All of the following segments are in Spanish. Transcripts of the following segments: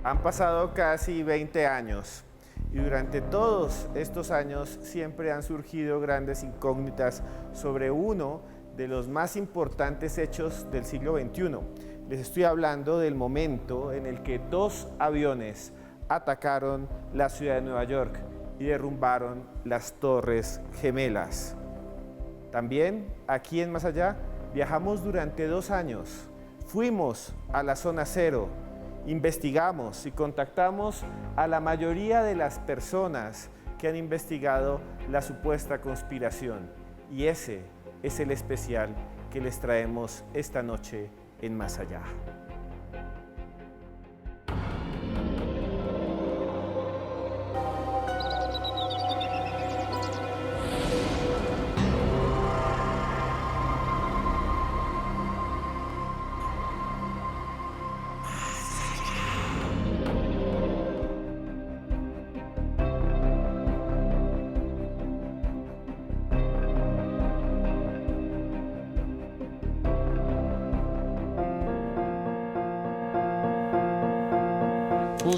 Han pasado casi 20 años y durante todos estos años siempre han surgido grandes incógnitas sobre uno de los más importantes hechos del siglo XXI. Les estoy hablando del momento en el que dos aviones atacaron la ciudad de Nueva York y derrumbaron las Torres Gemelas. También, aquí en Más Allá, viajamos durante 2 años. Fuimos a la zona cero, investigamos y contactamos a la mayoría de las personas que han investigado la supuesta conspiración. Y ese es el especial que les traemos esta noche en Más Allá.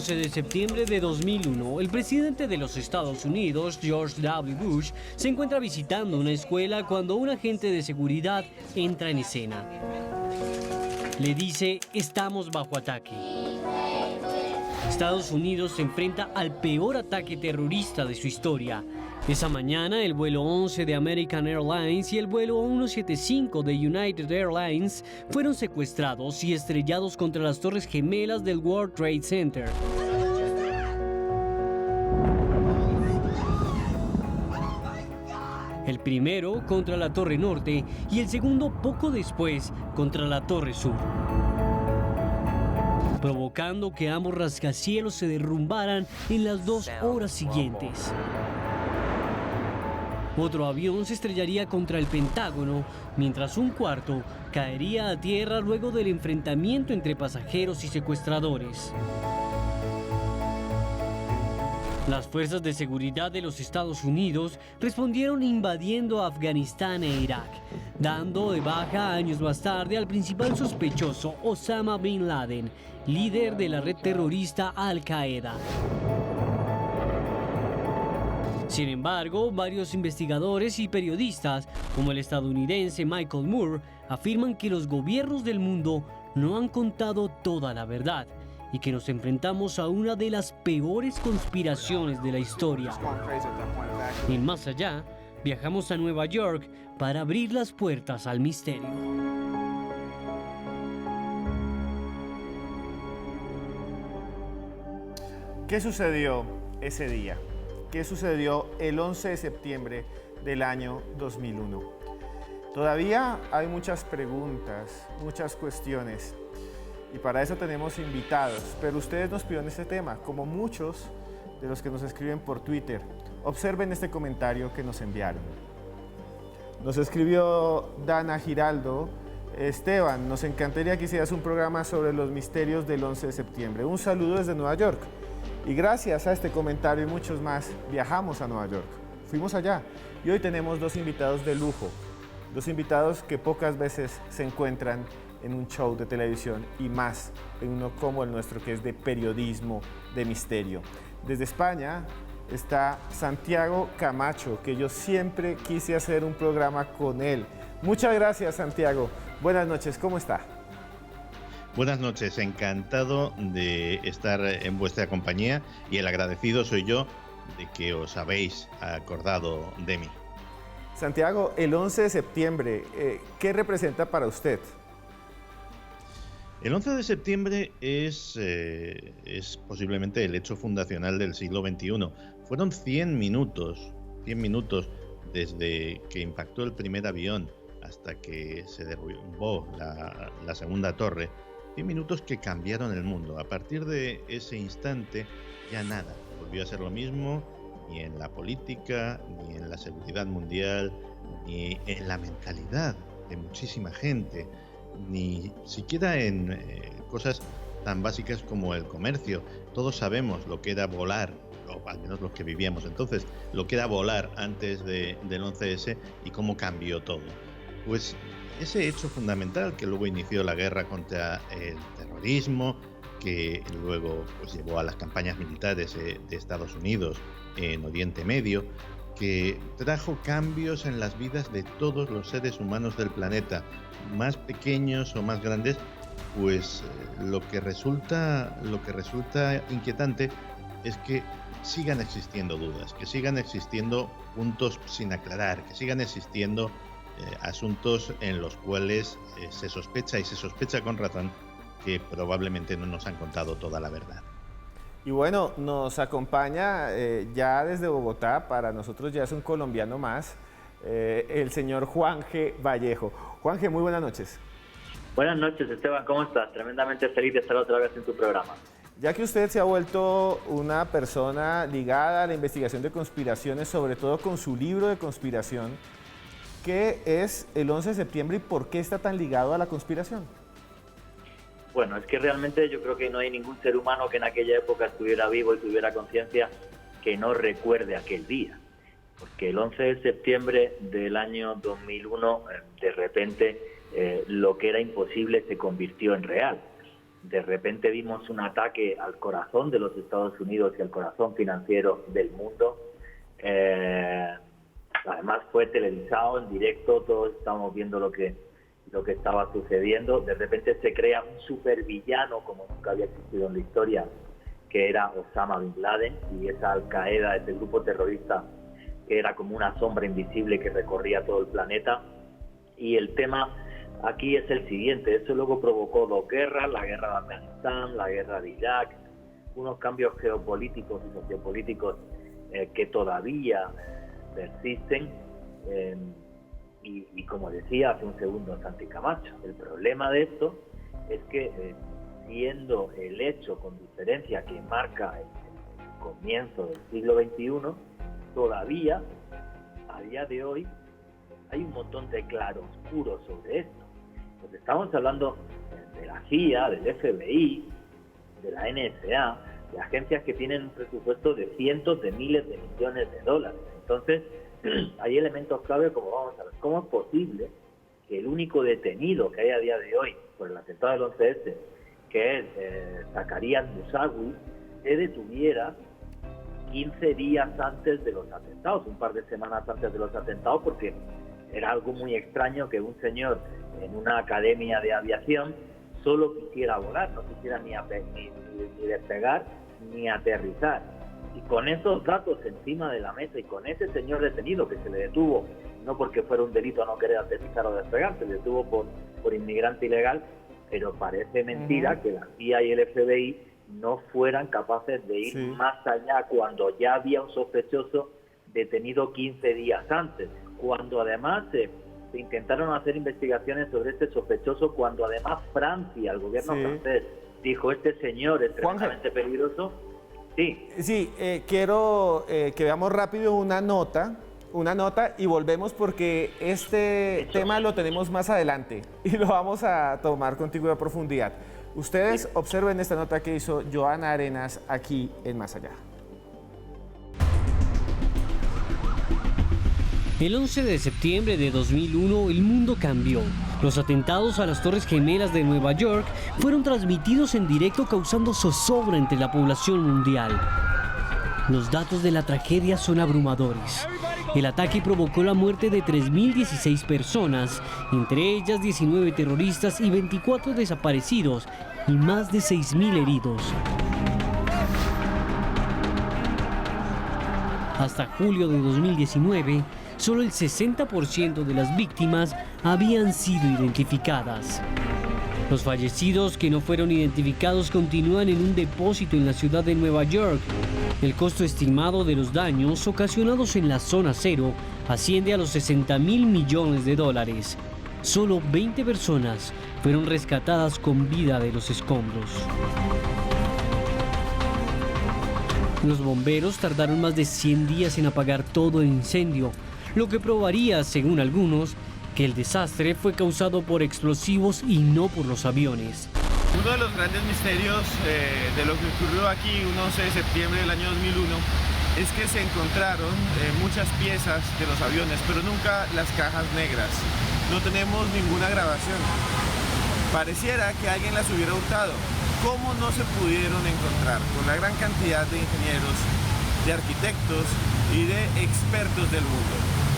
De septiembre de 2001, el presidente de los Estados Unidos, George W. Bush, se encuentra visitando una escuela cuando un agente de seguridad entra en escena. Le dice: estamos bajo ataque. Estados Unidos se enfrenta al peor ataque terrorista de su historia. Esa mañana, el vuelo 11 de American Airlines y el vuelo 175 de United Airlines fueron secuestrados y estrellados contra las Torres Gemelas del World Trade Center. El primero contra la Torre Norte y el segundo poco después contra la Torre Sur, provocando que ambos rascacielos se derrumbaran en las 2 horas siguientes. Otro avión se estrellaría contra el Pentágono, mientras un cuarto caería a tierra luego del enfrentamiento entre pasajeros y secuestradores. Las fuerzas de seguridad de los Estados Unidos respondieron invadiendo Afganistán e Irak, dando de baja años más tarde al principal sospechoso, Osama Bin Laden, líder de la red terrorista Al-Qaeda. Sin embargo, varios investigadores y periodistas, como el estadounidense Michael Moore, afirman que los gobiernos del mundo no han contado toda la verdad y que nos enfrentamos a una de las peores conspiraciones de la historia. En Más Allá, viajamos a Nueva York para abrir las puertas al misterio. ¿Qué sucedió ese día? ¿Qué sucedió el 11 de septiembre del año 2001? Todavía hay muchas preguntas, muchas cuestiones, y para eso tenemos invitados, pero ustedes nos pidieron este tema, como muchos de los que nos escriben por Twitter. Observen este comentario que nos enviaron. Nos escribió Dana Giraldo: Esteban, nos encantaría que hicieras un programa sobre los misterios del 11 de septiembre. Un saludo desde Nueva York. Y gracias a este comentario y muchos más, viajamos a Nueva York. Fuimos allá y hoy tenemos 2 invitados de lujo. 2 invitados que pocas veces se encuentran en un show de televisión y más en uno como el nuestro, que es de periodismo de misterio. Desde España está Santiago Camacho, que yo siempre quise hacer un programa con él. Muchas gracias, Santiago. Buenas noches, ¿cómo está? Buenas noches, encantado de estar en vuestra compañía y el agradecido soy yo de que os habéis acordado de mí. Santiago, el 11 de septiembre, ¿qué representa para usted? El 11 de septiembre es posiblemente el hecho fundacional del siglo XXI. Fueron 100 minutos desde que impactó el primer avión hasta que se derrumbó la segunda torre. 100 minutos que cambiaron el mundo. A partir de ese instante ya nada volvió a ser lo mismo, ni en la política, ni en la seguridad mundial, ni en la mentalidad de muchísima gente, ni siquiera en cosas tan básicas como el comercio. Todos sabemos lo que era volar, o al menos los que vivíamos entonces, lo que era volar antes del 11S y cómo cambió todo. Pues ese hecho fundamental que luego inició la guerra contra el terrorismo, que luego pues, llevó a las campañas militares de Estados Unidos en Oriente Medio, que trajo cambios en las vidas de todos los seres humanos del planeta, más pequeños o más grandes, pues lo que resulta inquietante es que sigan existiendo dudas, que sigan existiendo puntos sin aclarar, que sigan existiendo asuntos en los cuales se sospecha con razón que probablemente no nos han contado toda la verdad. Y bueno, nos acompaña ya desde Bogotá, para nosotros ya es un colombiano más, el señor Juanje Vallejo. Juanje, muy buenas noches. Buenas noches, Esteban, ¿cómo estás? Tremendamente feliz de estar otra vez en tu programa. Ya que usted se ha vuelto una persona ligada a la investigación de conspiraciones, sobre todo con su libro de conspiración, ¿qué es el 11 de septiembre y por qué está tan ligado a la conspiración? Bueno, es que realmente yo creo que no hay ningún ser humano que en aquella época estuviera vivo y tuviera conciencia que no recuerde aquel día. Porque el 11 de septiembre del año 2001, de repente, lo que era imposible se convirtió en real. De repente vimos un ataque al corazón de los Estados Unidos y al corazón financiero del mundo. Además fue televisado en directo, todos estábamos viendo lo que estaba sucediendo. De repente se crea un supervillano como nunca había existido en la historia, que era Osama Bin Laden, y esa Al-Qaeda, ese grupo terrorista que era como una sombra invisible que recorría todo el planeta. Y el tema aquí es el siguiente: eso luego provocó dos guerras, la guerra de Afganistán, la guerra de Irak, unos cambios geopolíticos y sociopolíticos que todavía persisten. Y como decía hace un segundo Santi Camacho, el problema de esto es que siendo el hecho con diferencia que marca el comienzo del siglo XXI, todavía a día de hoy hay un montón de claroscuros sobre esto. Pues estamos hablando de la CIA, del FBI, de la NSA, de agencias que tienen un presupuesto de cientos de miles de millones de dólares. Entonces, hay elementos clave como vamos a ver. ¿Cómo es posible que el único detenido que hay a día de hoy por el atentado del 11S, que es Zacarias Moussaoui, se detuviera 15 días antes de los atentados, un par de semanas antes de los atentados, porque era algo muy extraño que un señor en una academia de aviación solo quisiera volar, no quisiera ni despegar ni aterrizar? Y con esos datos encima de la mesa y con ese señor detenido que se le detuvo, no porque fuera un delito no querer aterrizar o despegar, se le detuvo por inmigrante ilegal, pero parece mentira que la CIA y el FBI no fueran capaces de ir más allá cuando ya había un sospechoso detenido 15 días antes, cuando además se intentaron hacer investigaciones sobre este sospechoso, cuando además Francia, el gobierno francés, dijo: este señor es tremendamente peligroso. Sí, quiero que veamos rápido una nota y volvemos porque este tema lo tenemos más adelante y lo vamos a tomar contigo a profundidad. Ustedes observen esta nota que hizo Joana Arenas aquí en Más Allá. El 11 de septiembre de 2001 el mundo cambió. Los atentados a las Torres Gemelas de Nueva York fueron transmitidos en directo, causando zozobra entre la población mundial. Los datos de la tragedia son abrumadores. El ataque provocó la muerte de 3.016 personas, entre ellas 19 terroristas y 24 desaparecidos, y más de 6.000 heridos. Hasta julio de 2019, solo el 60% de las víctimas habían sido identificadas. Los fallecidos que no fueron identificados continúan en un depósito en la ciudad de Nueva York. El costo estimado de los daños ocasionados en la zona cero asciende a los 60.000 millones de dólares. Solo 20 personas fueron rescatadas con vida de los escombros. Los bomberos tardaron más de 100 días en apagar todo el incendio, lo que probaría, según algunos, que el desastre fue causado por explosivos y no por los aviones. Uno de los grandes misterios de lo que ocurrió aquí un 11 de septiembre del año 2001 es que se encontraron muchas piezas de los aviones, pero nunca las cajas negras. No tenemos ninguna grabación. Pareciera que alguien las hubiera hurtado. ¿cómo no se pudieron encontrar con la gran cantidad de ingenieros, de arquitectos y de expertos del mundo?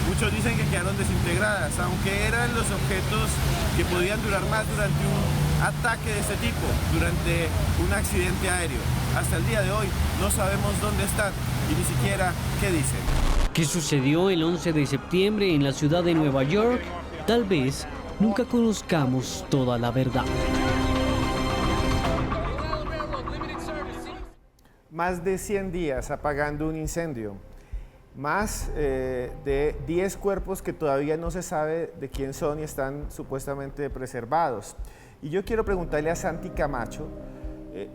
Muchos dicen que quedaron desintegradas, aunque eran los objetos que podían durar más durante un ataque de este tipo, durante un accidente aéreo. Hasta el día de hoy no sabemos dónde están y ni siquiera qué dicen. ¿Qué sucedió el 11 de septiembre en la ciudad de Nueva York? Tal vez nunca conozcamos toda la verdad. Más de 100 días apagando un incendio. Más de 10 cuerpos que todavía no se sabe de quién son y están supuestamente preservados. Y yo quiero preguntarle a Santi Camacho,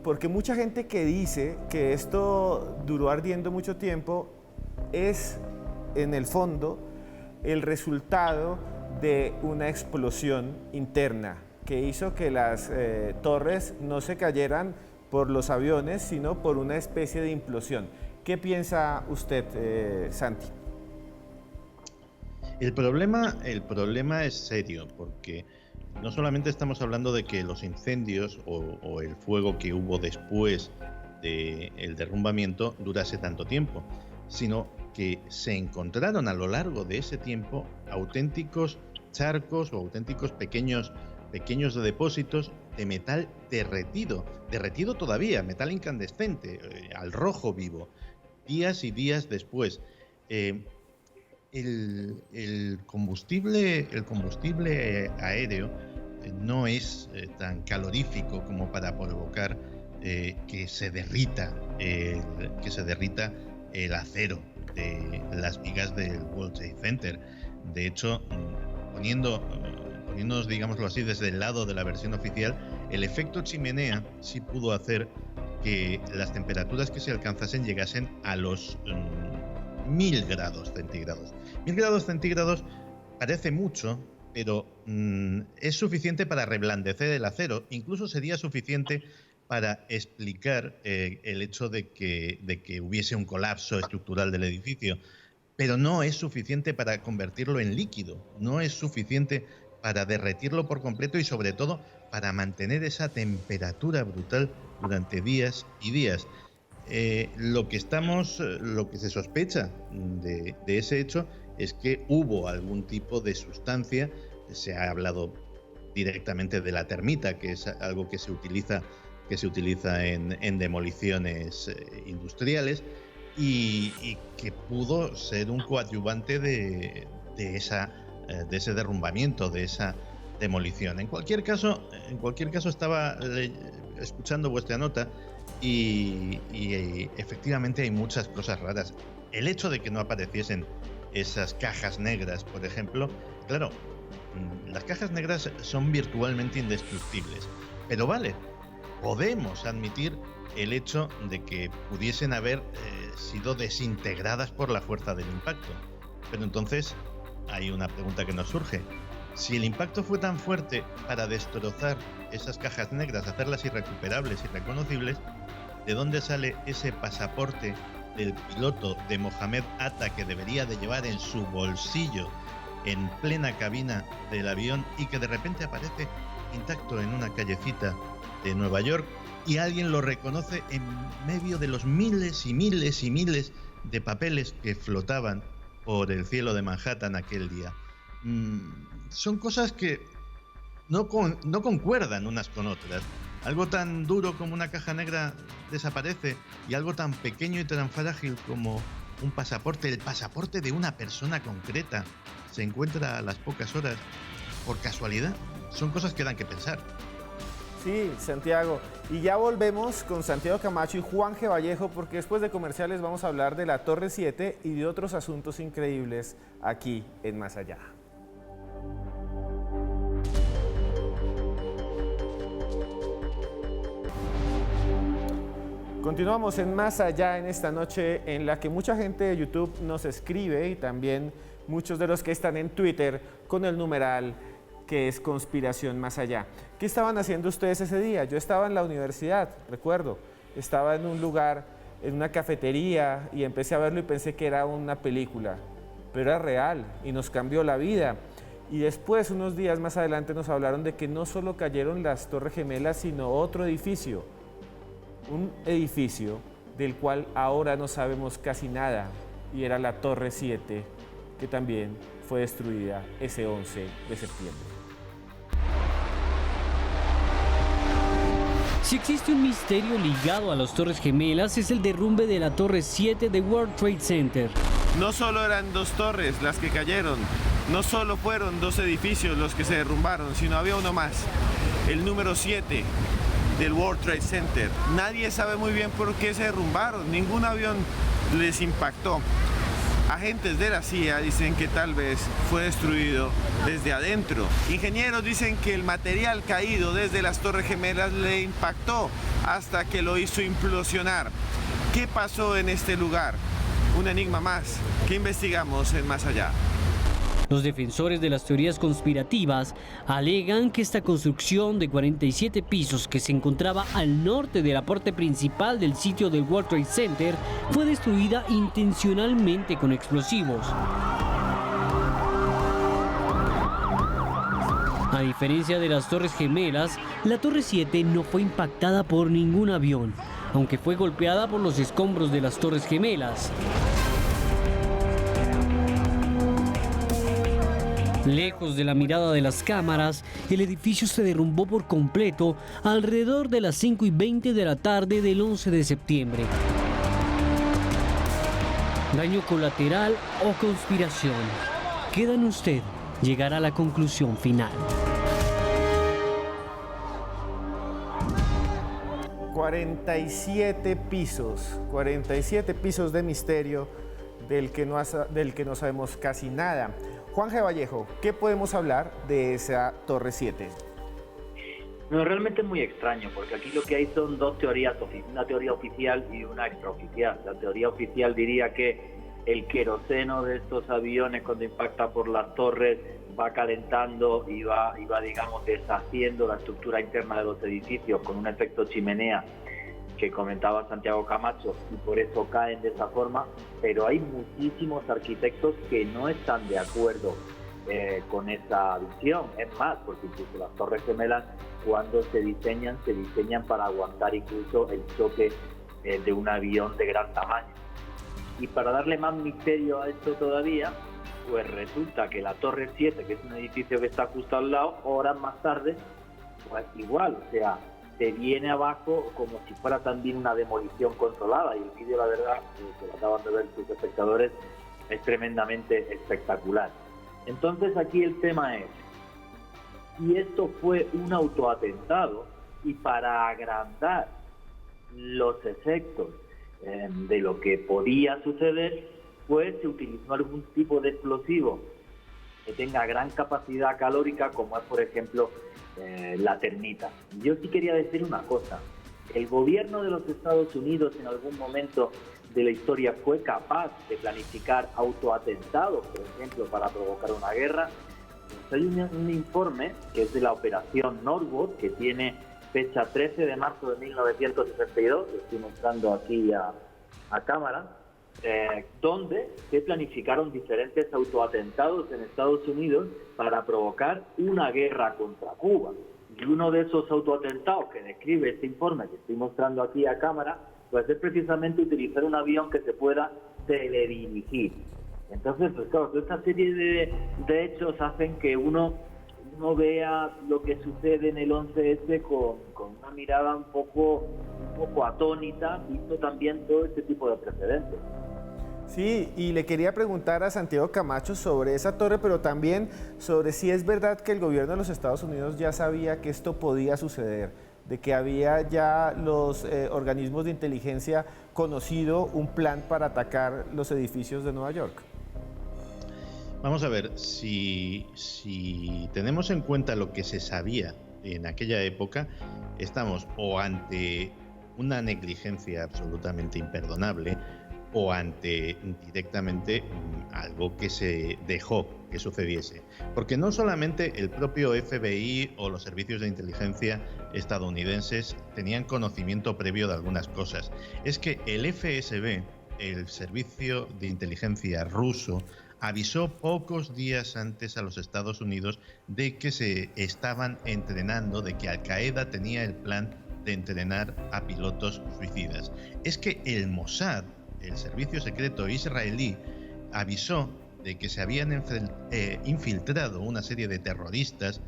porque mucha gente que dice que esto duró ardiendo mucho tiempo es, en el fondo, el resultado de una explosión interna que hizo que las torres no se cayeran por los aviones, sino por una especie de implosión. ¿Qué piensa usted, Santi? El problema es serio, porque no solamente estamos hablando de que los incendios o el fuego que hubo después del derrumbamiento durase tanto tiempo, sino que se encontraron a lo largo de ese tiempo auténticos charcos o auténticos pequeños depósitos de metal derretido todavía, metal incandescente, al rojo vivo, días y días después. El combustible aéreo no es tan calorífico como para provocar que se derrita el acero de las vigas del World Trade Center. De hecho, poniéndonos, digámoslo así, desde el lado de la versión oficial, el efecto chimenea sí pudo hacer que las temperaturas que se alcanzasen llegasen a los 1000 grados centígrados. 1000 grados centígrados parece mucho, pero es suficiente para reblandecer el acero. Incluso sería suficiente para explicar el hecho de que hubiese un colapso estructural del edificio. Pero no es suficiente para convertirlo en líquido, no es suficiente para derretirlo por completo y sobre todo para mantener esa temperatura brutal durante días y días. Lo que se sospecha de ese hecho es que hubo algún tipo de sustancia. Se ha hablado directamente de la termita, que es algo que se utiliza en demoliciones industriales y que pudo ser un coadyuvante de ese derrumbamiento, de esa demolición. En cualquier caso estaba escuchando vuestra nota y efectivamente hay muchas cosas raras. El hecho de que no apareciesen esas cajas negras, por ejemplo, claro, las cajas negras son virtualmente indestructibles, pero vale, podemos admitir el hecho de que pudiesen haber sido desintegradas por la fuerza del impacto. Pero entonces hay una pregunta que nos surge. Si el impacto fue tan fuerte para destrozar esas cajas negras, hacerlas irrecuperables, irreconocibles, ¿de dónde sale ese pasaporte del piloto de Mohamed Atta que debería de llevar en su bolsillo en plena cabina del avión y que de repente aparece intacto en una callecita de Nueva York y alguien lo reconoce en medio de los miles y miles y miles de papeles que flotaban por el cielo de Manhattan aquel día? Son cosas que no concuerdan unas con otras. Algo tan duro como una caja negra desaparece y algo tan pequeño y tan frágil como un pasaporte, el pasaporte de una persona concreta, se encuentra a las pocas horas por casualidad. Son cosas que dan que pensar. Sí, Santiago. Y ya volvemos con Santiago Camacho y Juan G. Vallejo, porque después de comerciales vamos a hablar de la Torre 7 y de otros asuntos increíbles aquí en Más Allá. Continuamos en Más Allá en esta noche en la que mucha gente de YouTube nos escribe y también muchos de los que están en Twitter con el numeral que es Conspiración Más Allá. ¿Qué estaban haciendo ustedes ese día? Yo estaba en la universidad, recuerdo. Estaba en un lugar, en una cafetería y empecé a verlo y pensé que era una película, pero era real y nos cambió la vida. Y después, unos días más adelante, nos hablaron de que no solo cayeron las Torres Gemelas, sino otro edificio, un edificio del cual ahora no sabemos casi nada, y era la Torre 7, que también fue destruida ese 11 de septiembre. Si existe un misterio ligado a las Torres Gemelas, es el derrumbe de la Torre 7 de World Trade Center. No solo eran 2 torres las que cayeron, no solo fueron 2 edificios los que se derrumbaron, sino había uno más, el número 7 del World Trade Center. Nadie sabe muy bien por qué se derrumbaron, ningún avión les impactó. Agentes de la CIA dicen que tal vez fue destruido desde adentro. Ingenieros dicen que el material caído desde las Torres Gemelas le impactó hasta que lo hizo implosionar. ¿Qué pasó en este lugar? Un enigma más que investigamos en Más Allá. Los defensores de las teorías conspirativas alegan que esta construcción de 47 pisos que se encontraba al norte de la parte principal del sitio del World Trade Center fue destruida intencionalmente con explosivos. A diferencia de las Torres Gemelas, la Torre 7 no fue impactada por ningún avión, aunque fue golpeada por los escombros de las Torres Gemelas. Lejos de la mirada de las cámaras, el edificio se derrumbó por completo alrededor de las 5:20 de la tarde del 11 de septiembre. ¿Daño colateral o conspiración? Queda en usted llegar a la conclusión final. 47 pisos de misterio del que no sabemos casi nada. Juan G. Vallejo, ¿qué podemos hablar de esa Torre 7? No, realmente es muy extraño, porque aquí lo que hay son 2 teorías, una teoría oficial y una extraoficial. La teoría oficial diría que el queroseno de estos aviones cuando impacta por las torres va calentando y va digamos, deshaciendo la estructura interna de los edificios con un efecto chimenea que comentaba Santiago Camacho, y por eso caen de esa forma, pero hay muchísimos arquitectos que no están de acuerdo con esa visión. Es más, porque incluso las Torres Gemelas, cuando se diseñan para aguantar incluso el choque de un avión de gran tamaño. Y para darle más misterio a esto todavía, pues resulta que la Torre 7, que es un edificio que está justo al lado, horas más tarde, pues igual, o sea, se viene abajo como si fuera también una demolición controlada, y el vídeo, la verdad, que lo acaban de ver sus espectadores, es tremendamente espectacular. Entonces aquí el tema es, si esto fue un autoatentado, y para agrandar los efectos de lo que podía suceder, pues se utilizó algún tipo de explosivo que tenga gran capacidad calórica, como es, por ejemplo, la termita. Yo sí quería decir una cosa: el gobierno de los Estados Unidos en algún momento de la historia fue capaz de planificar autoatentados, por ejemplo, para provocar una guerra. Pues hay un informe que es de la operación Norwood, que tiene fecha 13 de marzo de 1962, lo estoy mostrando aquí a cámara, donde se planificaron diferentes autoatentados en Estados Unidos para provocar una guerra contra Cuba. Y uno de esos autoatentados que describe este informe que estoy mostrando aquí a cámara, pues es precisamente utilizar un avión que se pueda teledirigir. Entonces, pues claro, toda esta serie de hechos hacen que uno vea lo que sucede en el 11S con una mirada un poco atónita, visto también todo este tipo de precedentes. Sí, y le quería preguntar a Santiago Camacho sobre esa torre, pero también sobre si es verdad que el gobierno de los Estados Unidos ya sabía que esto podía suceder, de que había ya los organismos de inteligencia conocido un plan para atacar los edificios de Nueva York. Vamos a ver, si tenemos en cuenta lo que se sabía en aquella época, estamos o ante una negligencia absolutamente imperdonable, o ante directamente algo que se dejó que sucediese. Porque no solamente el propio FBI o los servicios de inteligencia estadounidenses tenían conocimiento previo de algunas cosas, es que el FSB, el servicio de inteligencia ruso, avisó pocos días antes a los Estados Unidos de que se estaban entrenando, de que Al Qaeda tenía el plan de entrenar a pilotos suicidas. Es que el Mossad, el servicio secreto israelí, avisó de que se habían infiltrado una serie de terroristas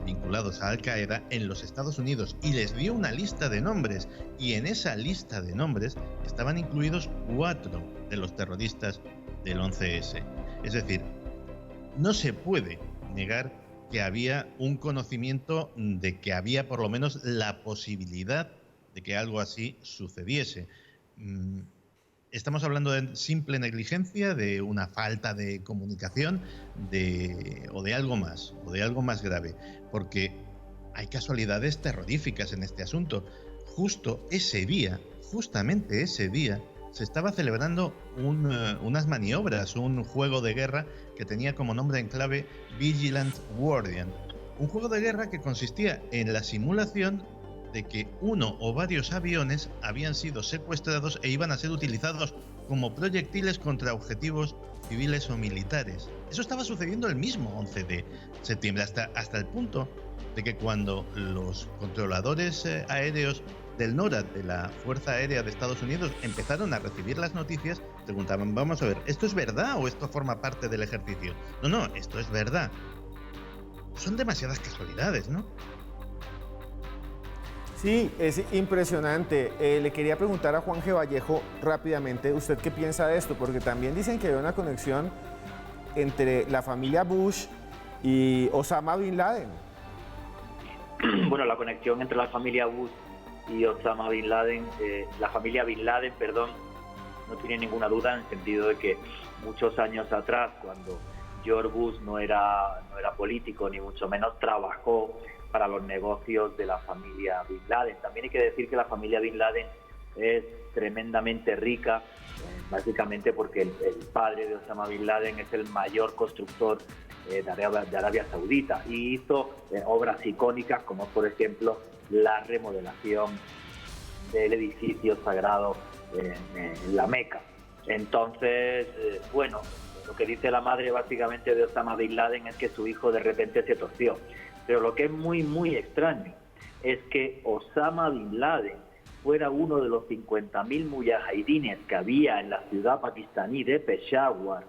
vinculados a Al-Qaeda en los Estados Unidos y les dio una lista de nombres, y en esa lista de nombres estaban incluidos 4 de los terroristas del 11S. Es decir, no se puede negar que había un conocimiento de que había por lo menos la posibilidad de que algo así sucediese. ¿Estamos hablando de simple negligencia, de una falta de comunicación, o de algo más grave? Porque hay casualidades terroríficas en este asunto. Justamente ese día, se estaba celebrando unas maniobras, un juego de guerra que tenía como nombre en clave Vigilant Guardian. Un juego de guerra que consistía en la simulación de que uno o varios aviones habían sido secuestrados e iban a ser utilizados como proyectiles contra objetivos civiles o militares. Eso estaba sucediendo el mismo 11 de septiembre, hasta el punto de que cuando los controladores aéreos del NORAD, de la Fuerza Aérea de Estados Unidos, empezaron a recibir las noticias, preguntaban, vamos a ver, ¿esto es verdad o esto forma parte del ejercicio? No, esto es verdad. Son demasiadas casualidades, ¿no? Sí, es impresionante. Le quería preguntar a Juan G. Vallejo rápidamente, ¿usted qué piensa de esto? Porque también dicen que hay una conexión entre la familia Bush y Osama Bin Laden. Bueno, la conexión entre la familia Bush y Osama Bin Laden, la familia Bin Laden, no tiene ninguna duda, en el sentido de que muchos años atrás, cuando George Bush no era político, ni mucho menos trabajó para los negocios de la familia Bin Laden. También hay que decir que la familia Bin Laden es tremendamente rica, básicamente porque el padre de Osama Bin Laden es el mayor constructor de Arabia Saudita, y hizo obras icónicas como, por ejemplo, la remodelación del edificio sagrado en la Meca. Entonces, bueno, lo que dice la madre básicamente de Osama Bin Laden es que su hijo de repente se torció. Pero lo que es muy, muy extraño es que Osama Bin Laden fuera uno de los 50.000 mujahidines que había en la ciudad pakistaní de Peshawar,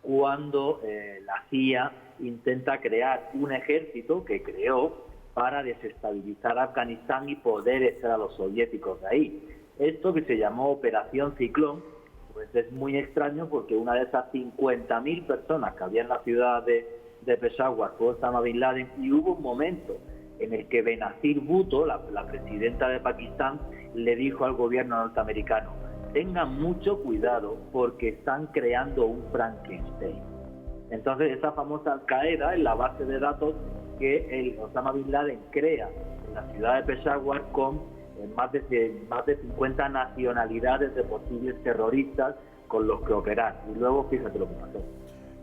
cuando la CIA intenta crear un ejército que creó para desestabilizar Afganistán y poder echar a los soviéticos de ahí. Esto, que se llamó Operación Ciclón, pues es muy extraño, porque una de esas 50.000 personas que había en la ciudad de Peshawar fue Osama Bin Laden, y hubo un momento en el que Benazir Bhutto, la presidenta de Pakistán, le dijo al gobierno norteamericano: tengan mucho cuidado porque están creando un Frankenstein. Entonces, esa famosa Al-Qaeda es la base de datos que el Osama Bin Laden crea en la ciudad de Peshawar, con más de 50 nacionalidades de posibles terroristas con los que operar. Y luego, fíjate lo que pasó.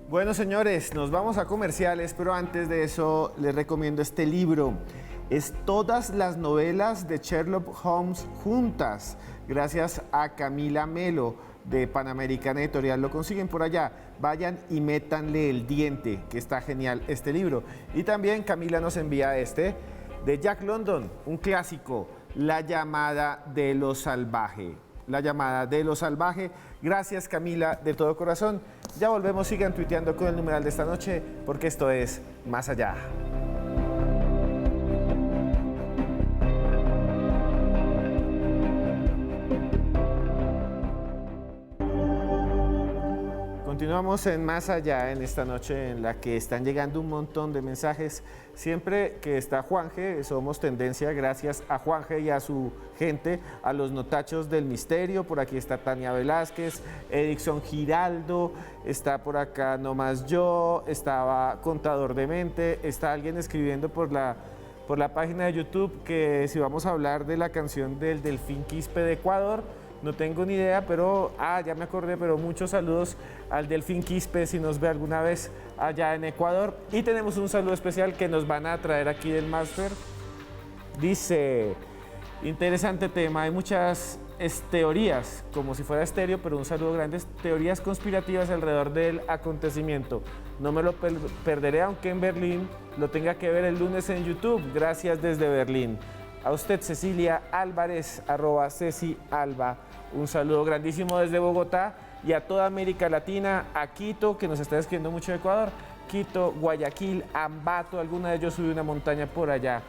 Bueno, señores, nos vamos a comerciales, pero antes de eso les recomiendo este libro. Es todas las novelas de Sherlock Holmes juntas, gracias a Camila Melo de Panamericana Editorial. Lo consiguen por allá. Vayan y métanle el diente, que está genial este libro. Y también Camila nos envía de Jack London, un clásico, La llamada de lo salvaje. La llamada de lo salvaje. Gracias, Camila, de todo corazón. Ya volvemos, sigan tuiteando con el numeral de esta noche, porque esto es Más Allá. Continuamos en Más Allá, en esta noche en la que están llegando un montón de mensajes. Siempre que está Juanje, somos tendencia gracias a Juanje y a su gente, a los notachos del misterio. Por aquí está Tania Velázquez, Erickson Giraldo, está por acá Nomás Yo, estaba Contador de Mente, está alguien escribiendo por la página de YouTube que si vamos a hablar de la canción del Delfín Quispe de Ecuador. No tengo ni idea, pero ya me acordé, pero muchos saludos al Delfín Quispe si nos ve alguna vez allá en Ecuador. Y tenemos un saludo especial que nos van a traer aquí del máster. Dice, interesante tema, hay muchas teorías, como si fuera estéreo, pero un saludo grande, teorías conspirativas alrededor del acontecimiento. No me lo perderé, aunque en Berlín lo tenga que ver el lunes en YouTube. Gracias desde Berlín. A usted, Cecilia Álvarez, @CeciAlba. Un saludo grandísimo desde Bogotá y a toda América Latina, a Quito, que nos está escribiendo mucho de Ecuador, Quito, Guayaquil, Ambato, alguna de ellos sube una montaña por allá.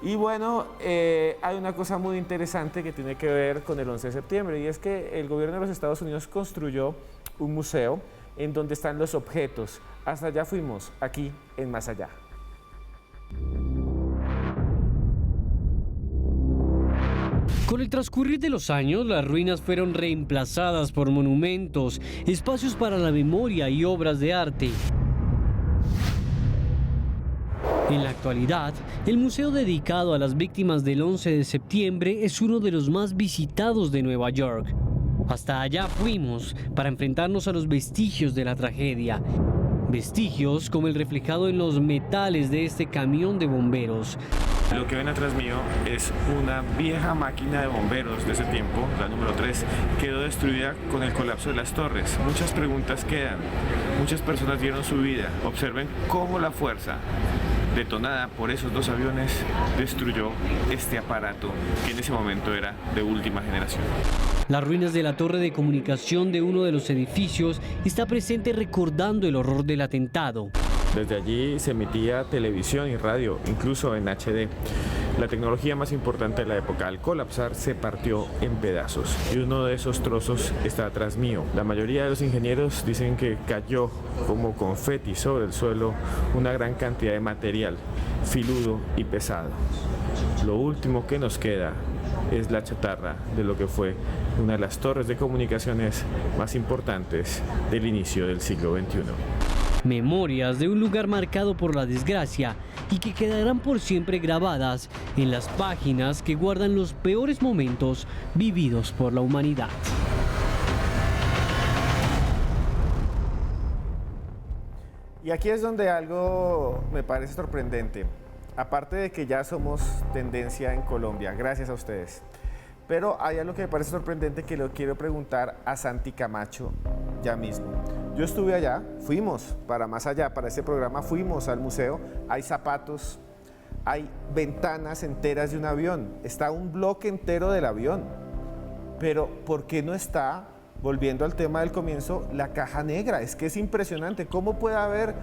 Y bueno, hay una cosa muy interesante que tiene que ver con el 11 de septiembre y es que el gobierno de los Estados Unidos construyó un museo en donde están los objetos. Hasta allá fuimos, aquí en Más Allá. Con el transcurrir de los años, las ruinas fueron reemplazadas por monumentos, espacios para la memoria y obras de arte. En la actualidad, el museo dedicado a las víctimas del 11 de septiembre es uno de los más visitados de Nueva York. Hasta allá fuimos para enfrentarnos a los vestigios de la tragedia. Vestigios como el reflejado en los metales de este camión de bomberos. Lo que ven atrás mío es una vieja máquina de bomberos de ese tiempo, la número 3, quedó destruida con el colapso de las torres. Muchas preguntas quedan, muchas personas dieron su vida. Observen cómo la fuerza detonada por esos dos aviones destruyó este aparato que en ese momento era de última generación. Las ruinas de la torre de comunicación de uno de los edificios está presente recordando el horror del atentado. Desde allí se emitía televisión y radio, incluso en HD. La tecnología más importante de la época, al colapsar, se partió en pedazos. Y uno de esos trozos está atrás mío. La mayoría de los ingenieros dicen que cayó como confeti sobre el suelo una gran cantidad de material, filudo y pesado. Lo último que nos queda es la chatarra de lo que fue una de las torres de comunicaciones más importantes del inicio del siglo XXI. Memorias de un lugar marcado por la desgracia y que quedarán por siempre grabadas en las páginas que guardan los peores momentos vividos por la humanidad. Y aquí es donde algo me parece sorprendente. Aparte de que ya somos tendencia en Colombia, gracias a ustedes. Pero hay algo que me parece sorprendente que lo quiero preguntar a Santi Camacho ya mismo. Yo estuve allá, fuimos para Más Allá, para este programa fuimos al museo, hay zapatos, hay ventanas enteras de un avión, está un bloque entero del avión. Pero ¿por qué no está, volviendo al tema del comienzo, la caja negra? Es que es impresionante, ¿cómo puede haber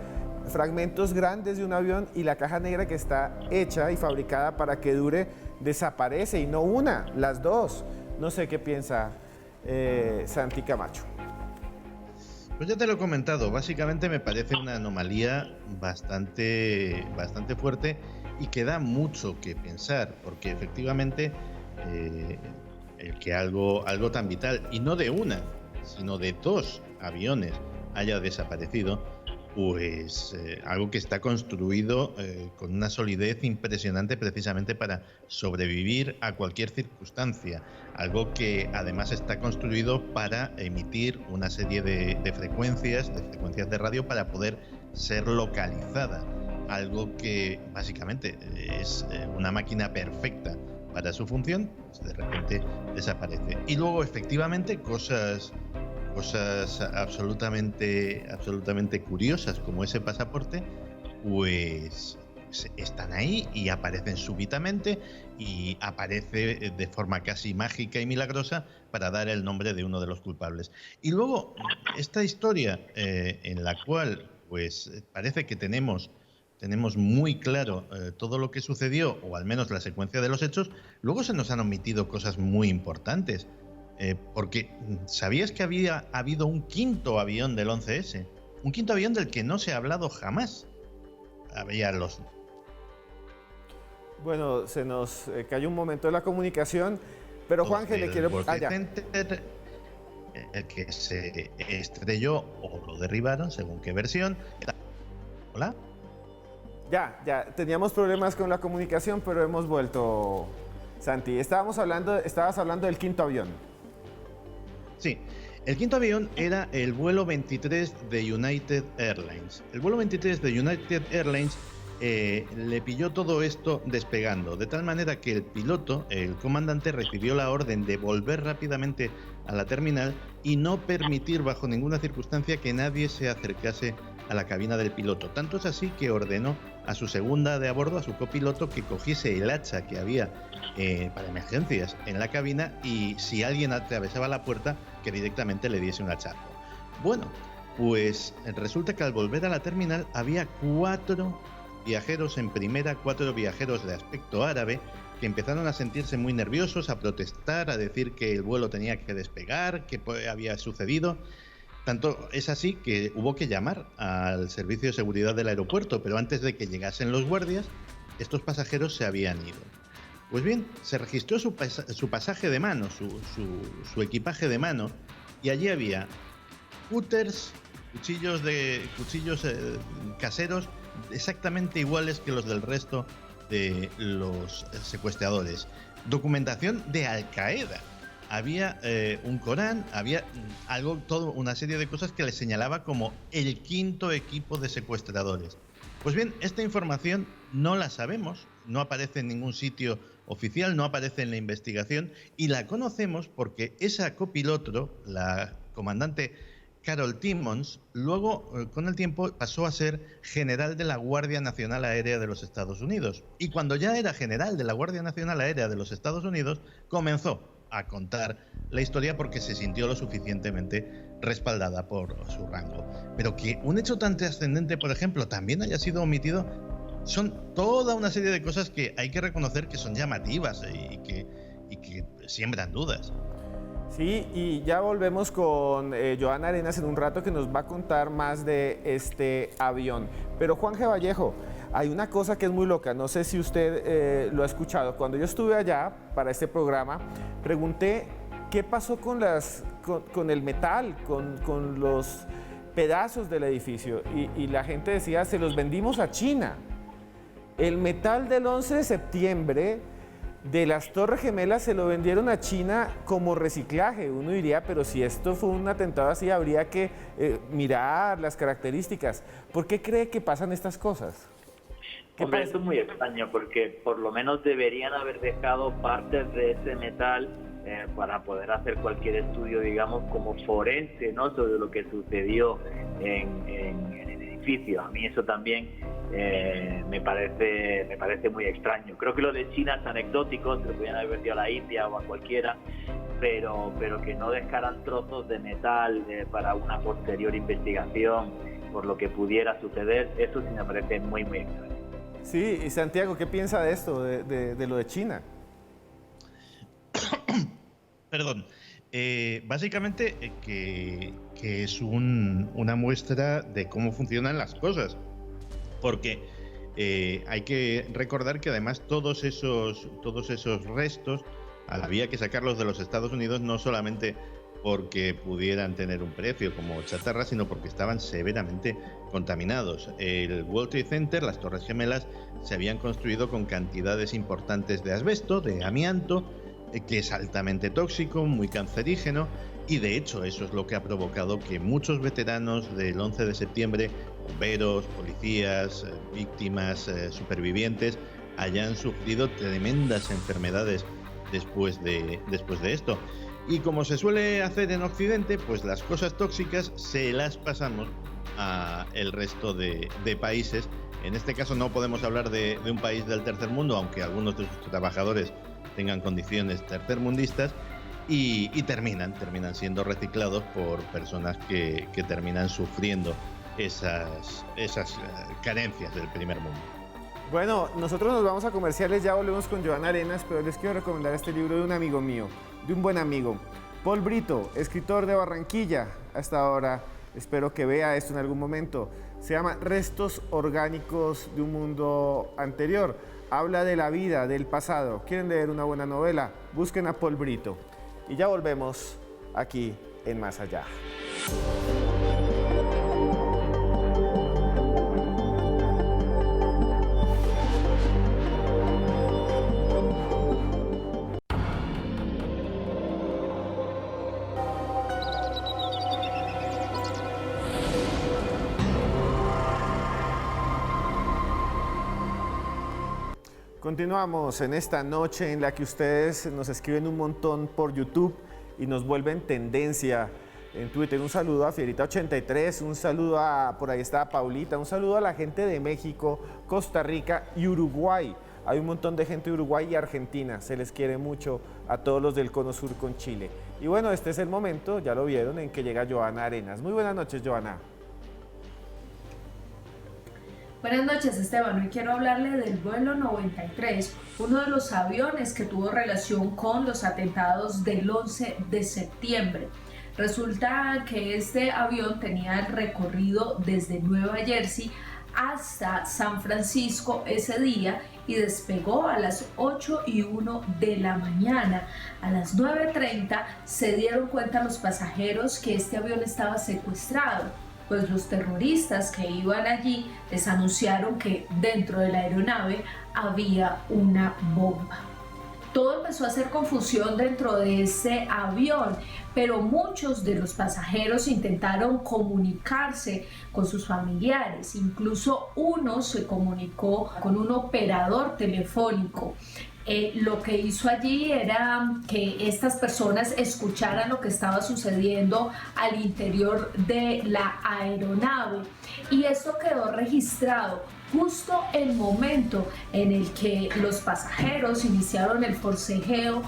fragmentos grandes de un avión y la caja negra que está hecha y fabricada para que dure desaparece? Y no una, las dos. No sé qué piensa Santi Camacho. Pues ya te lo he comentado, básicamente me parece una anomalía bastante fuerte y que da mucho que pensar, porque efectivamente el que algo tan vital, y no de una, sino de dos aviones haya desaparecido, pues algo que está construido con una solidez impresionante precisamente para sobrevivir a cualquier circunstancia, algo que además está construido para emitir una serie de frecuencias de radio para poder ser localizada, algo que básicamente es una máquina perfecta para su función, pues de repente desaparece. Y luego efectivamente cosas absolutamente curiosas como ese pasaporte, pues están ahí y aparecen súbitamente y aparece de forma casi mágica y milagrosa para dar el nombre de uno de los culpables. Y luego esta historia en la cual pues parece que tenemos muy claro todo lo que sucedió, o al menos la secuencia de los hechos, luego se nos han omitido cosas muy importantes. Porque ¿sabías que había habido un quinto avión del 11S? Un quinto avión del que no se ha hablado jamás. Bueno, se nos cayó un momento de la comunicación, pero Juanje le quiero... El que se estrelló o lo derribaron, según qué versión. ¿Hola? Ya, teníamos problemas con la comunicación, pero hemos vuelto, Santi. Estabas hablando del quinto avión. Sí, el quinto avión era el vuelo 23 de United Airlines. El vuelo 23 de United Airlines le pilló todo esto despegando, de tal manera que el piloto, el comandante, recibió la orden de volver rápidamente a la terminal y no permitir bajo ninguna circunstancia que nadie se acercase a la cabina del piloto. Tanto es así que ordenó a su segunda de a bordo, a su copiloto, que cogiese el hacha que había para emergencias en la cabina, y si alguien atravesaba la puerta, que directamente le diese un hachazo. Bueno, pues resulta que al volver a la terminal había 4 viajeros en primera, 4 viajeros de aspecto árabe, que empezaron a sentirse muy nerviosos, a protestar, a decir que el vuelo tenía que despegar, que había sucedido. Tanto es así que hubo que llamar al servicio de seguridad del aeropuerto, pero antes de que llegasen los guardias, estos pasajeros se habían ido. Pues bien, se registró su pasaje de mano, su equipaje de mano, y allí había cúters, cuchillos caseros exactamente iguales que los del resto de los secuestradores. Documentación de Al Qaeda. Había un Corán, había una serie de cosas que les señalaba como el 5º equipo de secuestradores. Pues bien, esta información no la sabemos, no aparece en ningún sitio oficial, no aparece en la investigación, y la conocemos porque esa copiloto, la comandante Carol Timmons, luego con el tiempo pasó a ser general de la Guardia Nacional Aérea de los Estados Unidos. Y cuando ya era general de la Guardia Nacional Aérea de los Estados Unidos, comenzó a contar la historia porque se sintió lo suficientemente respaldada por su rango. Pero que un hecho tan trascendente, por ejemplo, también haya sido omitido, son toda una serie de cosas que hay que reconocer que son llamativas y que siembran dudas. Sí, y ya volvemos con Joana Arenas en un rato, que nos va a contar más de este avión. Pero Juan G. Vallejo, hay una cosa que es muy loca, no sé si usted lo ha escuchado. Cuando yo estuve allá para este programa, pregunté qué pasó con el metal, con los pedazos del edificio, y la gente decía, se los vendimos a China. El metal del 11 de septiembre de las Torres Gemelas se lo vendieron a China como reciclaje. Uno diría, pero si esto fue un atentado así, habría que mirar las características. ¿Por qué cree que pasan estas cosas? Hombre, esto es muy extraño, porque por lo menos deberían haber dejado partes de ese metal para poder hacer cualquier estudio, digamos, como forense, ¿no?, sobre lo que sucedió en el edificio. A mí eso también me parece muy extraño. Creo que lo de China es anecdótico, se lo podían haber vendido a la India o a cualquiera, pero que no dejaran trozos de metal para una posterior investigación por lo que pudiera suceder, eso sí me parece muy, muy extraño. Sí, y Santiago, ¿qué piensa de esto, de lo de China? Perdón. Básicamente que es una muestra de cómo funcionan las cosas, porque hay que recordar que además todos esos restos había que sacarlos de los Estados Unidos, no solamente porque pudieran tener un precio como chatarra, sino porque estaban severamente contaminados. El World Trade Center, las Torres Gemelas, se habían construido con cantidades importantes de asbesto, de amianto, que es altamente tóxico, muy cancerígeno, y de hecho eso es lo que ha provocado que muchos veteranos del 11 de septiembre, bomberos, policías, víctimas, supervivientes, hayan sufrido tremendas enfermedades después de esto. Y como se suele hacer en Occidente, pues las cosas tóxicas se las pasamos a el resto de países. En este caso no podemos hablar de un país del tercer mundo, aunque algunos de sus trabajadores tengan condiciones tercermundistas, y terminan siendo reciclados por personas que terminan sufriendo esas carencias del primer mundo. Bueno, nosotros nos vamos a comerciales, ya volvemos con Joana Arenas, pero les quiero recomendar este libro de un amigo mío, de un buen amigo, Paul Brito, escritor de Barranquilla. Hasta ahora, espero que vea esto en algún momento. Se llama Restos orgánicos de un mundo anterior. Habla de la vida, del pasado. ¿Quieren leer una buena novela? Busquen a Paul Brito. Y ya volvemos aquí en Más Allá. Continuamos en esta noche en la que ustedes nos escriben un montón por YouTube y nos vuelven tendencia en Twitter. Un saludo a Fierita83, un saludo a, por ahí está Paulita, un saludo a la gente de México, Costa Rica y Uruguay. Hay un montón de gente de Uruguay y Argentina, se les quiere mucho a todos los del Cono Sur con Chile. Y bueno, este es el momento, ya lo vieron, en que llega Joana Arenas. Muy buenas noches, Joana. Buenas noches, Esteban. Hoy quiero hablarle del vuelo 93, uno de los aviones que tuvo relación con los atentados del 11 de septiembre. Resulta que este avión tenía el recorrido desde Nueva Jersey hasta San Francisco ese día y despegó a las 8:01 de la mañana. A las 9:30 se dieron cuenta los pasajeros que este avión estaba secuestrado, pues los terroristas que iban allí les anunciaron que dentro de la aeronave había una bomba. Todo empezó a hacer confusión dentro de ese avión, pero muchos de los pasajeros intentaron comunicarse con sus familiares. Incluso uno se comunicó con un operador telefónico. Lo que hizo allí era que estas personas escucharan lo que estaba sucediendo al interior de la aeronave, y esto quedó registrado justo el momento en el que los pasajeros iniciaron el forcejeo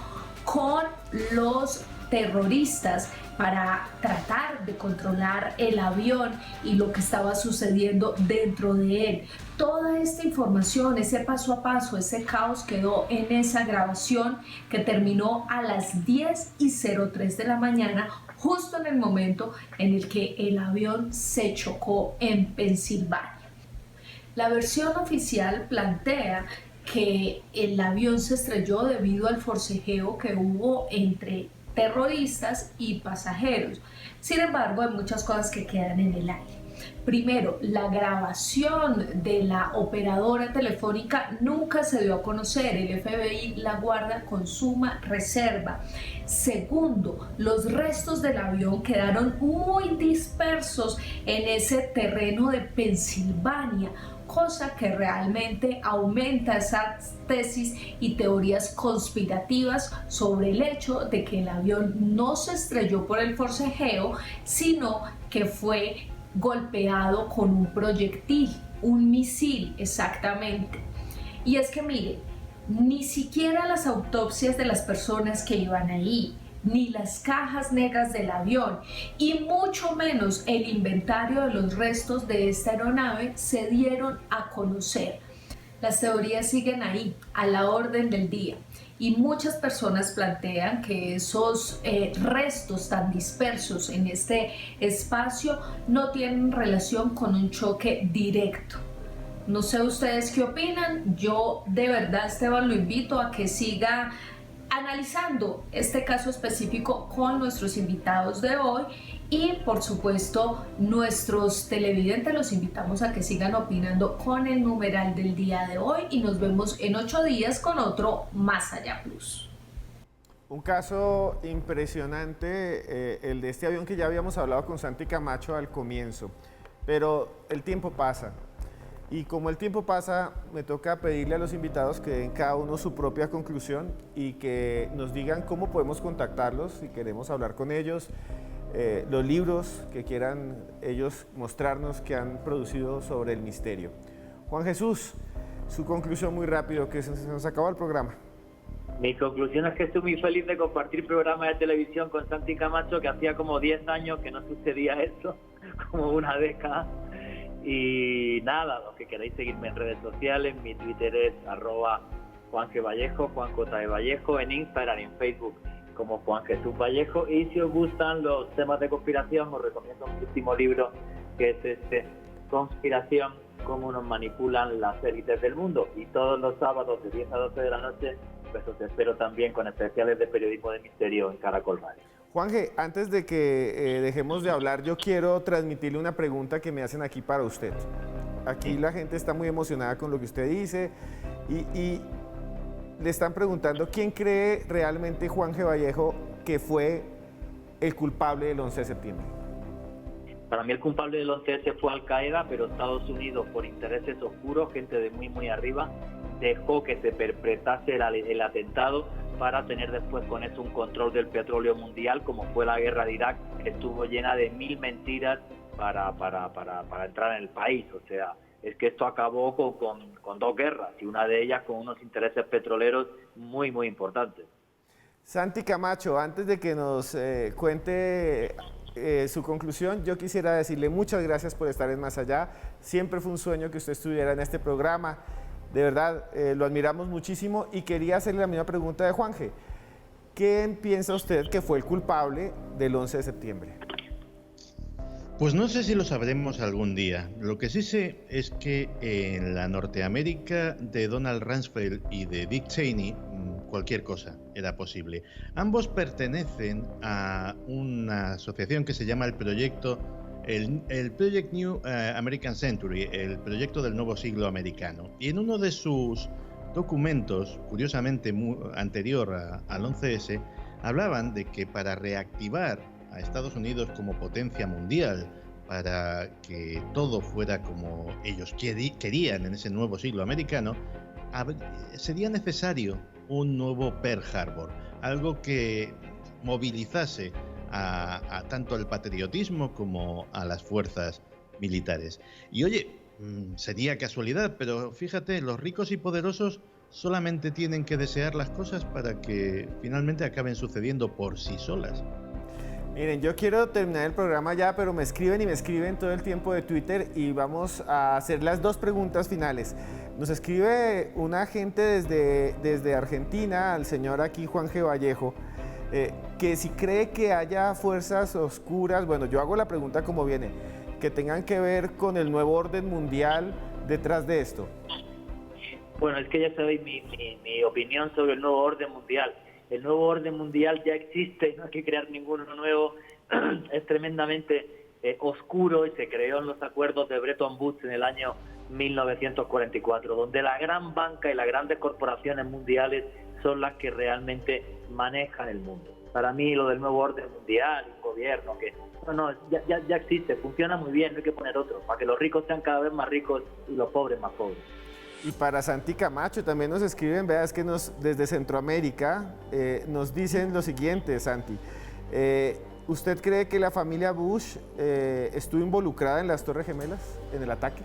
con los terroristas para tratar de controlar el avión y lo que estaba sucediendo dentro de él. Toda esta información, ese paso a paso, ese caos quedó en esa grabación que terminó a las 10:03 de la mañana, justo en el momento en el que el avión se chocó en Pensilvania. La versión oficial plantea que el avión se estrelló debido al forcejeo que hubo entre terroristas y pasajeros. Sin embargo, hay muchas cosas que quedan en el aire. Primero, la grabación de la operadora telefónica nunca se dio a conocer. El FBI la guarda con suma reserva. Segundo, los restos del avión quedaron muy dispersos en ese terreno de Pensilvania, cosa que realmente aumenta esas tesis y teorías conspirativas sobre el hecho de que el avión no se estrelló por el forcejeo, sino que fue golpeado con un proyectil, un misil exactamente. Y es que miren, ni siquiera las autopsias de las personas que iban ahí, ni las cajas negras del avión, y mucho menos el inventario de los restos de esta aeronave se dieron a conocer. Las teorías siguen ahí, a la orden del día, y muchas personas plantean que esos restos tan dispersos en este espacio no tienen relación con un choque directo. No sé ustedes qué opinan. Yo de verdad, Esteban, lo invito a que siga analizando este caso específico con nuestros invitados de hoy, y por supuesto nuestros televidentes los invitamos a que sigan opinando con el numeral del día de hoy, y nos vemos en 8 días con otro Más Allá Plus. Un caso impresionante, el de este avión que ya habíamos hablado con Santi Camacho al comienzo, pero el tiempo pasa. Y como el tiempo pasa, me toca pedirle a los invitados que den cada uno su propia conclusión y que nos digan cómo podemos contactarlos si queremos hablar con ellos, los libros que quieran ellos mostrarnos que han producido sobre el misterio. Juan Jesús, su conclusión muy rápido, que se nos acabó el programa. Mi conclusión es que estoy muy feliz de compartir programas de televisión con Santi Camacho, que hacía como 10 años que no sucedía esto, como una década. Y nada, los que queráis seguirme en redes sociales, mi Twitter es @JuanGVallejo, JuanJVallejo, en Instagram, en Facebook como Juan Jesús Vallejo. Y si os gustan los temas de conspiración, os recomiendo mi último libro, que es Conspiración, cómo nos manipulan las élites del mundo. Y todos los sábados de 10 a 12 de la noche, pues os espero también con especiales de periodismo de misterio en Caracol Radio. Juanje, antes de que dejemos de hablar, yo quiero transmitirle una pregunta que me hacen aquí para usted. Aquí la gente está muy emocionada con lo que usted dice y le están preguntando quién cree realmente, Juan G. Vallejo, que fue el culpable del 11 de septiembre. Para mí el culpable del 11S fue Al Qaeda, pero Estados Unidos, por intereses oscuros, gente de muy arriba, dejó que se perpetrase el atentado para tener después con eso un control del petróleo mundial, como fue la guerra de Irak, que estuvo llena de 1000 mentiras para entrar en el país. O sea, es que esto acabó con 2 guerras, y una de ellas con unos intereses petroleros muy, muy importantes. Santi Camacho, antes de que nos cuente su conclusión, yo quisiera decirle muchas gracias por estar en Más Allá. Siempre fue un sueño que usted estuviera en este programa. De verdad, lo admiramos muchísimo, y quería hacerle la misma pregunta de Juanje. ¿Quién piensa usted que fue el culpable del 11 de septiembre? Pues no sé si lo sabremos algún día. Lo que sí sé es que en la Norteamérica de Donald Rumsfeld y de Dick Cheney, cualquier cosa era posible. Ambos pertenecen a una asociación que se llama el Project New American Century, el proyecto del nuevo siglo americano. Y en uno de sus documentos, curiosamente anterior al 11S, hablaban de que para reactivar a Estados Unidos como potencia mundial, para que todo fuera como ellos querían en ese nuevo siglo americano, sería necesario un nuevo Pearl Harbor, algo que movilizase a tanto al patriotismo como a las fuerzas militares. Y oye, sería casualidad, pero fíjate, los ricos y poderosos solamente tienen que desear las cosas para que finalmente acaben sucediendo por sí solas. Miren, yo quiero terminar el programa ya, pero me escriben todo el tiempo de Twitter, y vamos a hacer las 2 preguntas finales. Nos escribe una gente desde Argentina, al señor aquí Juanje Vallejo, que si cree que haya fuerzas oscuras, bueno, yo hago la pregunta como viene, que tengan que ver con el nuevo orden mundial detrás de esto. Bueno, es que ya sabéis mi opinión sobre el nuevo orden mundial. El nuevo orden mundial ya existe, no hay que crear ninguno nuevo. Es tremendamente oscuro, y se creó en los acuerdos de Bretton Woods en el año 1944, donde la gran banca y las grandes corporaciones mundiales son las que realmente manejan el mundo. Para mí lo del nuevo orden mundial, un gobierno que ya existe, funciona muy bien, no hay que poner otro, para que los ricos sean cada vez más ricos y los pobres más pobres. Y para Santi Camacho también nos escriben, veas que desde Centroamérica nos dicen lo siguiente, Santi. ¿Usted cree que la familia Bush estuvo involucrada en las Torres Gemelas, en el ataque?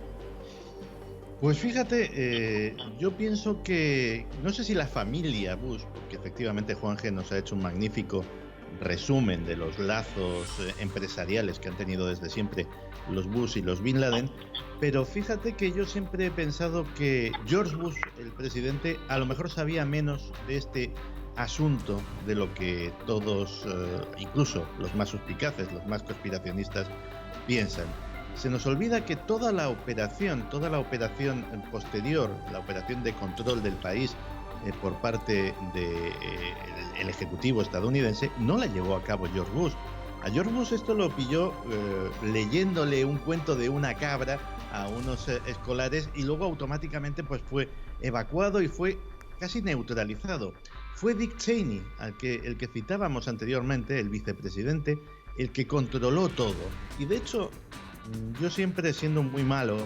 Pues fíjate, yo pienso que, no sé si la familia Bush, porque efectivamente Juanje nos ha hecho un magnífico resumen de los lazos empresariales que han tenido desde siempre los Bush y los Bin Laden, pero fíjate que yo siempre he pensado que George Bush, el presidente, a lo mejor sabía menos de este asunto de lo que todos, incluso los más suspicaces, los más conspiracionistas, piensan. Se nos olvida que toda la operación posterior, la operación de control del país por parte del Ejecutivo estadounidense, no la llevó a cabo George Bush. A George Bush esto lo pilló leyéndole un cuento de una cabra a unos escolares, y luego automáticamente pues fue evacuado y fue casi neutralizado. Fue Dick Cheney, el que citábamos anteriormente, el vicepresidente, el que controló todo. Y de hecho, yo siempre, siendo muy malo,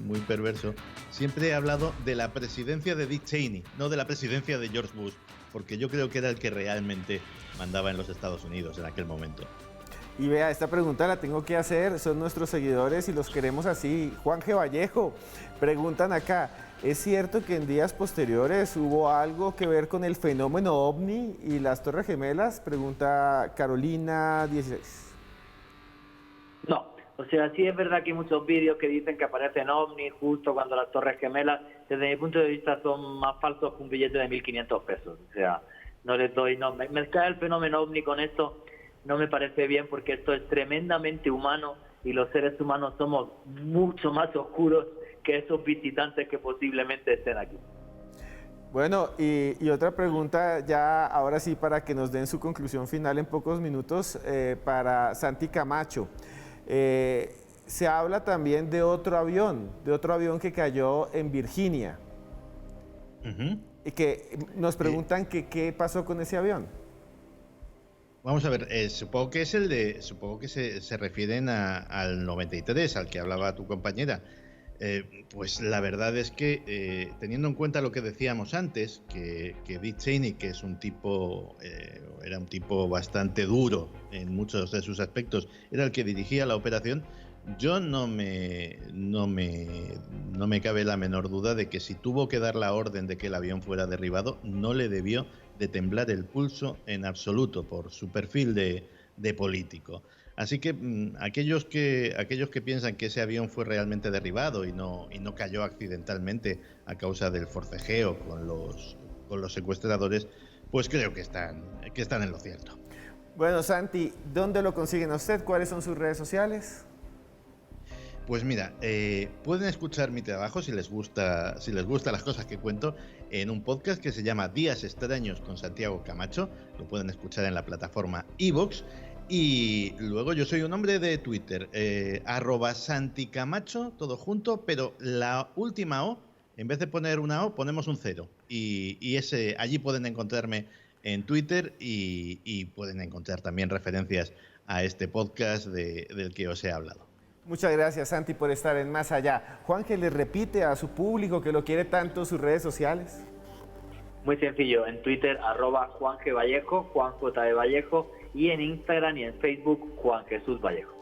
muy perverso, siempre he hablado de la presidencia de Dick Cheney, no de la presidencia de George Bush, porque yo creo que era el que realmente mandaba en los Estados Unidos en aquel momento. Y vea, esta pregunta la tengo que hacer, son nuestros seguidores y los queremos así. Juanje Vallejo, preguntan acá, ¿es cierto que en días posteriores hubo algo que ver con el fenómeno OVNI y las Torres Gemelas? Pregunta Carolina 16. No, o sea, sí es verdad que hay muchos vídeos que dicen que aparecen OVNIs justo cuando las Torres Gemelas, desde mi punto de vista, son más falsos que un billete de 1.500 pesos. O sea, no les doy, no, mezclar el fenómeno OVNI con esto no me parece bien, porque esto es tremendamente humano y los seres humanos somos mucho más oscuros que esos visitantes que posiblemente estén aquí. Bueno, y otra pregunta ya, ahora sí, para que nos den su conclusión final en pocos minutos, para Santi Camacho. Se habla también de otro avión que cayó en Virginia. Y que nos preguntan que qué pasó con ese avión. Vamos a ver, supongo que es supongo que se refieren al 93, al que hablaba tu compañera. Pues la verdad es que, teniendo en cuenta lo que decíamos antes, que Dick Cheney, que es un tipo, era un tipo bastante duro en muchos de sus aspectos, era el que dirigía la operación, yo no me cabe la menor duda de que si tuvo que dar la orden de que el avión fuera derribado, no le debió de temblar el pulso en absoluto por su perfil de político. Así que aquellos que piensan que ese avión fue realmente derribado y no cayó accidentalmente a causa del forcejeo con los secuestradores, pues creo que están en lo cierto. Bueno, Santi, ¿dónde lo consiguen a usted? ¿Cuáles son sus redes sociales? Pues mira, pueden escuchar mi trabajo si les gusta las cosas que cuento en un podcast que se llama Días Extraños con Santiago Camacho. Lo pueden escuchar en la plataforma iVoox. Y luego yo soy un hombre de Twitter, @santicamacho, todo junto, pero la última O, en vez de poner una O, ponemos un 0. Y allí pueden encontrarme en Twitter y pueden encontrar también referencias a este podcast del que os he hablado. Muchas gracias, Santi, por estar en Más Allá. Juanje, ¿le repite a su público que lo quiere tanto sus redes sociales? Muy sencillo, en Twitter @Juan G. Vallejo, Juan J. Vallejo, y en Instagram y en Facebook Juan Jesús Vallejo.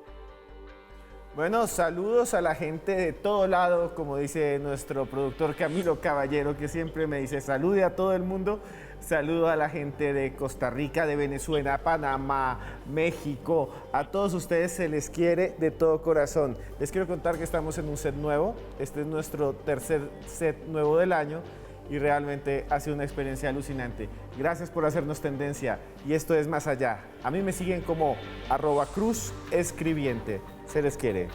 Bueno, saludos a la gente de todo lado, como dice nuestro productor Camilo Caballero, que siempre me dice salude a todo el mundo. Saludo a la gente de Costa Rica, de Venezuela, Panamá, México. A todos ustedes se les quiere de todo corazón. Les quiero contar que estamos en un set nuevo. Este es nuestro tercer set nuevo del año y realmente ha sido una experiencia alucinante. Gracias por hacernos tendencia y esto es Más Allá. A mí me siguen como @cruzescribiente. Se les quiere.